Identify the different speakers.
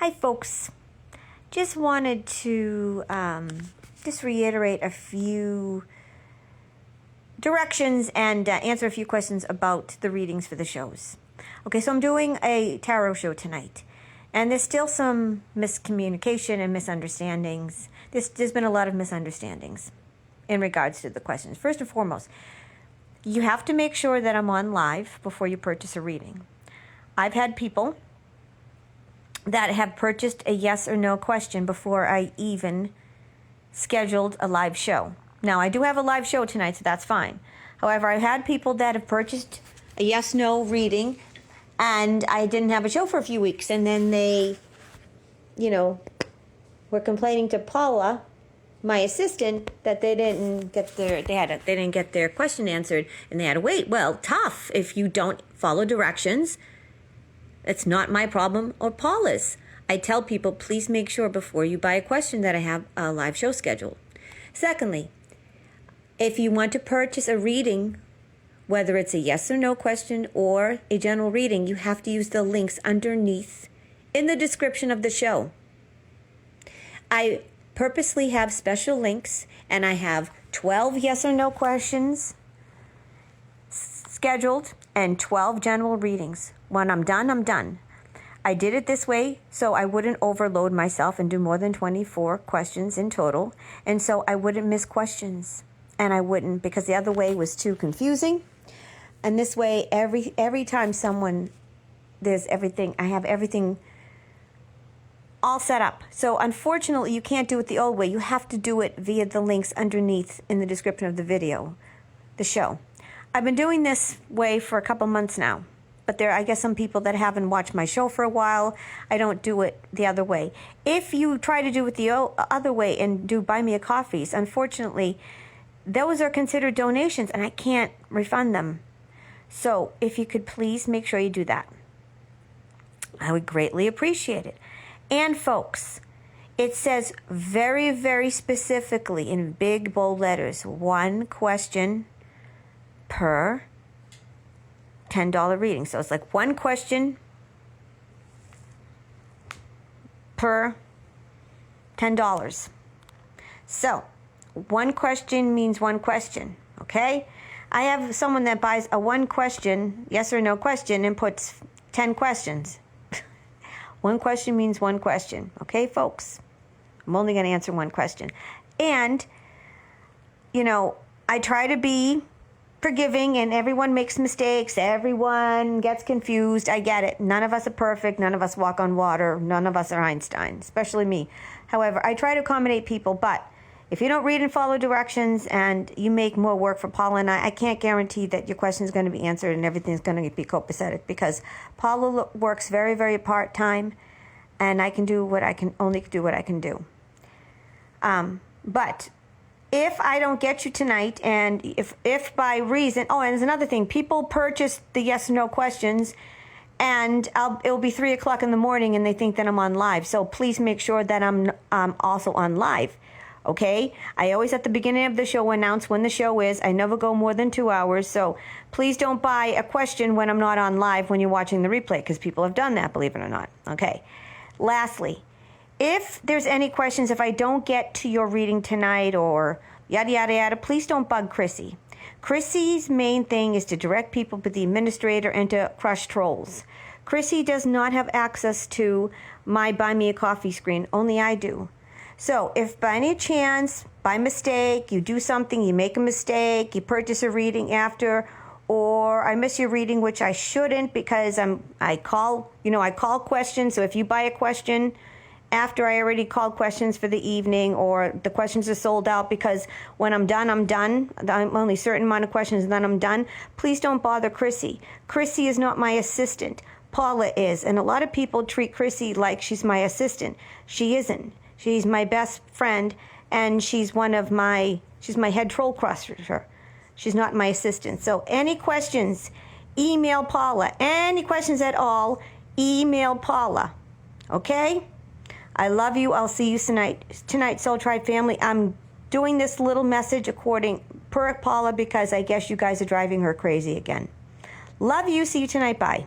Speaker 1: Hi, folks. Just wanted to just reiterate a few directions and answer a few questions about the readings for the shows. Okay, so I'm doing a tarot show tonight, and there's still some miscommunication and misunderstandings. There's been a lot of misunderstandings in regards to the questions. First and foremost, you have to make sure that I'm on live before you purchase a reading. I've had people that have purchased a yes or no question before I even scheduled a live show. Now, I do have a live show tonight, so that's fine. However, I've had people that have purchased a yes-no reading, and I didn't have a show for a few weeks, and then they, were complaining to Paula, my assistant, that they didn't get their question answered, and they had to wait. Well, tough if you don't follow directions. It's not my problem or Paula's. I tell people, please make sure before you buy a question that I have a live show scheduled. Secondly, if you want to purchase a reading, whether it's a yes or no question or a general reading, you have to use the links underneath in the description of the show. I purposely have special links, and I have 12 yes or no questions scheduled and 12 general readings. When I'm done, I'm done. I did it this way so I wouldn't overload myself and do more than 24 questions in total, and so I wouldn't miss questions. And I wouldn't, because the other way was too confusing. And this way, every time there's everything, I have everything all set up. So unfortunately, you can't do it the old way. You have to do it via the links underneath in the description of the video, the show. I've been doing this way for a couple months now. But there, I guess, some people that haven't watched my show for a while, I don't do it the other way. If you try to do it the other way and do buy me a coffees, unfortunately, those are considered donations and I can't refund them. So if you could please make sure you do that, I would greatly appreciate it. And folks, it says very, very specifically in big bold letters, one question per $10 reading. So it's like one question per $10. So one question means one question, okay? I have someone that buys a one question, yes or no question, and puts 10 questions. One question means one question, okay, folks? I'm only going to answer one question. And, I try to be forgiving, and everyone makes mistakes. Everyone gets confused. I get it. None of us are perfect. None of us walk on water. None of us are Einstein, especially me. However, I try to accommodate people, but if you don't read and follow directions and you make more work for Paula and I can't guarantee that your question is going to be answered and everything's going to be copacetic, because Paula works very, very part-time, and I can only do what I can do. But if I don't get you tonight, and if by reason, and there's another thing, people purchase the yes or no questions, and it'll be 3 o'clock in the morning, and they think that I'm on live. So please make sure that I'm also on live, okay? I always at the beginning of the show announce when the show is. I never go more than 2 hours, so please don't buy a question when I'm not on live when you're watching the replay, because people have done that, believe it or not, okay? Lastly, if there's any questions, if I don't get to your reading tonight or yada, yada, yada, please don't bug Chrissy. Chrissy's main thing is to direct people to the administrator and to crush trolls. Chrissy does not have access to my Buy Me a Coffee screen. Only I do. So if by any chance, by mistake, you do something, you make a mistake, you purchase a reading after, or I miss your reading, which I shouldn't, because I call questions. So if you buy a question after I already called questions for the evening, or the questions are sold out, because when I'm done, I'm done. I'm only a certain amount of questions and then I'm done. Please don't bother Chrissy. Chrissy is not my assistant. Paula is. And a lot of people treat Chrissy like she's my assistant. She isn't. She's my best friend, and she's my head troll crusher. She's not my assistant. So any questions, email Paula. Any questions at all, email Paula. Okay? I love you. I'll see you tonight, Soul Tribe family. I'm doing this little message per Paula, because I guess you guys are driving her crazy again. Love you. See you tonight. Bye.